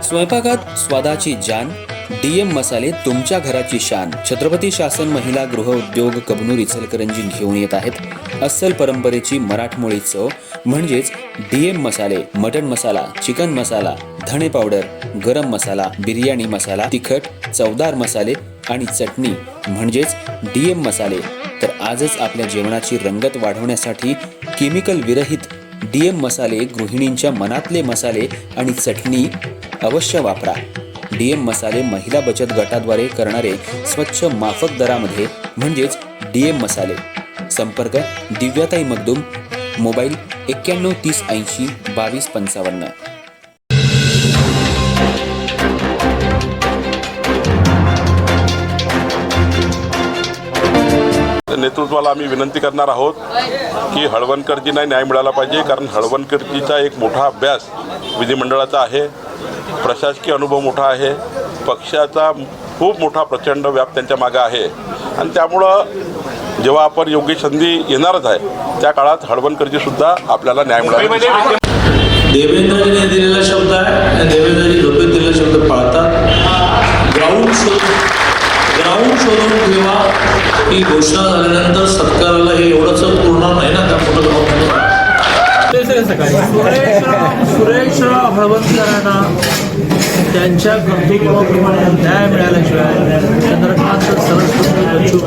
स्वयंपाकात स्वादाची जान, डीएम मसाले तुमच्या घराची शान. छत्रपती शासन महिला गृह उद्योग कबनूर इचलकरंजी घेऊन येत आहेत अस्सल परंपरेची मराठमोळी चव म्हणजेच डीएम मसाले. मटन मसाला, चिकन मसाला, धणे पावडर, गरम मसाला, बिर्याणी मसाला, तिखट चवदार मसाले आणि चटणी म्हणजेच डीएम मसाले. तर आजच आपल्या जेवणाची रंगत वाढवण्यासाठी केमिकल विरहित डीएम मसाले, गृहिणींच्या मनातले मसाले आणि चटणी अवश्य वापरा. डीएम मसाले महिला बचत गटाद्वारे करणारे स्वच्छ माफक दरामध्ये म्हणजेच डीएम मसाले. संपर्क दिव्याताई मगदूम, मोबाईल 91 30 80 22 55. नेतृत्वाला आम्ही विनंती करणार आहोत की हळवणकरजींना न्याय मिळाला पाहिजे, कारण हळवणकरजीचा एक मोठा अभ्यास विधिमंडळाचा आहे, प्रशासकीय अनुभव मोठा आहे, पक्षाचा खूप मोठा प्रचंड व्याप त्यांच्या मागे आहे आणि त्यामुळं जेव्हा आपण योग्य संधी येणारच आहे त्या काळात हळवणकरजीसुद्धा आपल्याला न्याय मिळाला. देवेंद्रजीने दिलेला शब्द आहे आणि देवेंद्रजी झोपेत दिलेला शब्द पाळतात. ग्राउंड शोधून ठेवा ही घोषणा झाल्यानंतर सत्काराला हे एवढंच पूर्ण नाही ना त्या मोठं सुरेशराव हळवणकरांना त्यांच्या कर्तृत्वाप्रमाणे न्याय मिळाल्याशिवाय चंद्रकांत सरस्वती.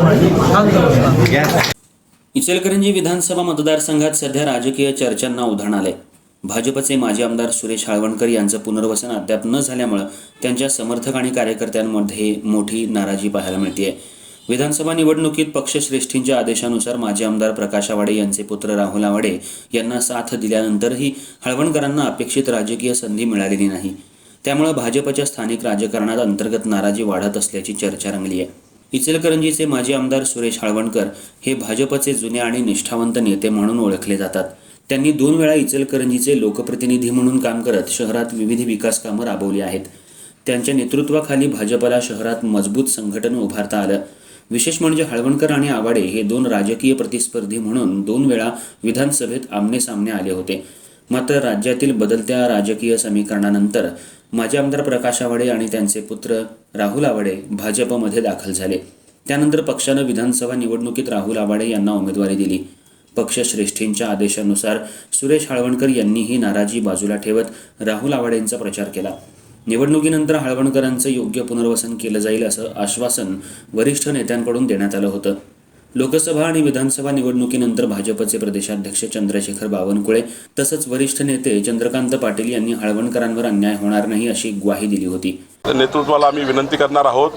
इचलकरंजी विधानसभा मतदारसंघात सध्या राजकीय चर्चांना उधाण आले. भाजपचे माजी आमदार सुरेश हळवणकर यांचं पुनर्वसन अद्याप न झाल्यामुळे त्यांच्या समर्थक आणि कार्यकर्त्यांमध्ये मोठी नाराजी पाहायला मिळते. विधानसभा निवडणुकीत पक्षश्रेष्ठींच्या आदेशानुसार माजी आमदार प्रकाश आवाडे यांचे पुत्र राहुल आवाडे यांना साथ दिल्यानंतरही हळवणकरांना अपेक्षित राजकीय संधी मिळालेली नाही. त्यामुळे भाजपच्या स्थानिक राजकारणात अंतर्गत नाराजी वाढत असल्याची चर्चा रंगली आहे. इचलकरंजीचे माजी आमदार सुरेश हळवणकर हे भाजपचे जुने आणि निष्ठावंत नेते म्हणून ओळखले जातात. त्यांनी 2 वेळा इचलकरंजीचे लोकप्रतिनिधी म्हणून काम करत शहरात विविध विकास कामं राबवली आहेत. त्यांच्या नेतृत्वाखाली भाजपला शहरात मजबूत संघटन उभारता आलं. विशेष म्हणजे हळवणकर आणि आवाडे हे 2 राजकीय प्रतिस्पर्धी म्हणून 2 वेळा विधानसभेत आमने-सामने आले होते. मात्र राज्यातील बदलत्या राजकीय समीकरणानंतर माजी आमदार प्रकाश आवाडे आणि त्यांचे पुत्र राहुल आवाडे भाजपमध्ये दाखल झाले. त्यानंतर पक्षानं विधानसभा निवडणुकीत राहुल आवाडे यांना उमेदवारी दिली. पक्षश्रेष्ठींच्या आदेशानुसार सुरेश हळवणकर यांनीही नाराजी बाजूला ठेवत राहुल आवाडेंचा प्रचार केला. निवडणुकीनंतर हळवणकरांचं योग्य पुनर्वसन केलं जाईल असं आश्वासन वरिष्ठ नेत्यांकडून देण्यात आलं होतं. लोकसभा आणि विधानसभा निवडणुकीनंतर भाजपचे प्रदेशाध्यक्ष चंद्रशेखर बावनकुळे तसंच वरिष्ठ नेते चंद्रकांत पाटील यांनी हळवणकरांवर अन्याय होणार नाही अशी ग्वाही दिली होती. नेतृत्वाला आम्ही विनंती करणार आहोत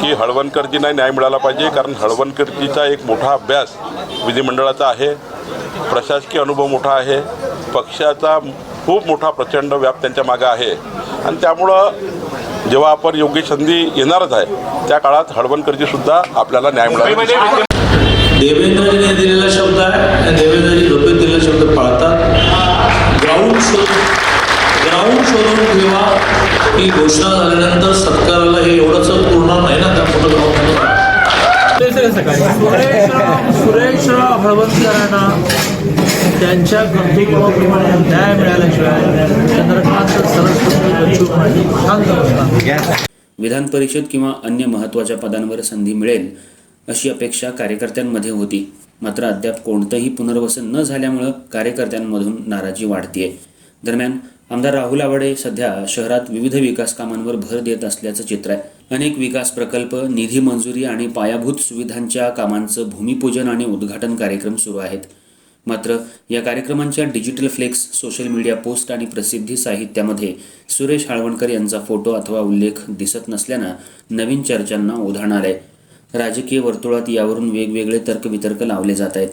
की हळवणकरजींना न्याय मिळाला पाहिजे, कारण हळवणकरजीचा एक मोठा अभ्यास विधिमंडळाचा आहे, प्रशासकीय अनुभव मोठा आहे, पक्षाचा खूप मोठा प्रचंड व्याप त्यांच्या मागे आहे आणि त्यामुळं जेव्हा आपण योग्य संधी येणारच आहे त्या काळात हळवणकरजीसुद्धा आपल्याला न्याय मिळाला. देवेंद्रजीने दिलेला शब्द आहे आणि देवेंद्रजी झोपेत दिलेला शब्द पाळतात. ग्राउंड शोधून ठेवा ही घोषणा झाल्यानंतर सत्काराला हे एवढंच पूर्ण नाही ना त्या मोठं सुरेशराव हळवणकरांना त्यांच्या कर्तृत्वाप्रमाणे न्याय मिळाल्याशिवाय चंद्रकांत सरस्वती. विधान परिषद किंवा अन्य महत्त्वाच्या पदांवर संधी मिळेल अशी अपेक्षा कार्यकर्त्यांमध्ये होती. मात्र अद्याप कोणतंही पुनर्वसन न झाल्यामुळं कार्यकर्त्यांमधून नाराजी वाढतीये. दरम्यान आमदार राहुल आवाडे सध्या शहरात विविध विकास कामांवर भर देत असल्याचं चित्र आहे. अनेक विकास प्रकल्प, निधी मंजुरी आणि पायाभूत सुविधांच्या कामांचं भूमिपूजन आणि उद्घाटन कार्यक्रम सुरू आहेत. मात्र या कार्यक्रमांच्या digital flex, social media post आणि प्रसिद्धी साहित्यामध्ये सुरेश हळवणकर यांचा फोटो अथवा उल्लेख दिसत नसल्यानं नवीन चर्चांना उधाण आलंय. राजकीय वर्तुळात यावरून वेगवेगळे तर्कवितर्क लावले जात आहेत.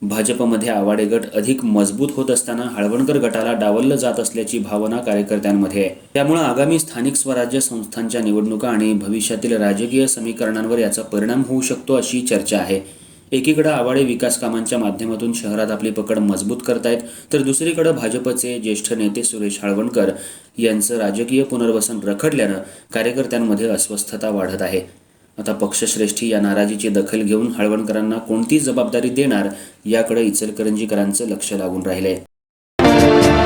भाजपमध्ये आवाडे गट अधिक मजबूत होत असताना हळवणकर गटाला डावललं जात असल्याची भावना कार्यकर्त्यांमध्ये आहे. त्यामुळे आगामी स्थानिक स्वराज्य संस्थांच्या निवडणुका आणि भविष्यातील राजकीय समीकरणांवर याचा परिणाम होऊ शकतो अशी चर्चा आहे. एकीकडे आवाडे विकास कामांच्या माध्यमातून शहरात आपली पकड मजबूत करतायत, तर दुसरीकडे भाजपचे ज्येष्ठ नेते सुरेश हळवणकर यांचं राजकीय पुनर्वसन रखडल्यानं कार्यकर्त्यांमध्ये अस्वस्थता वाढत आहे. आता पक्षश्रेष्ठी या नाराजीची दखल घेऊन हळवणकरांना कोणती जबाबदारी देणार याकडे इचलकरंजीकरांचं लक्ष लागून राहिलंय.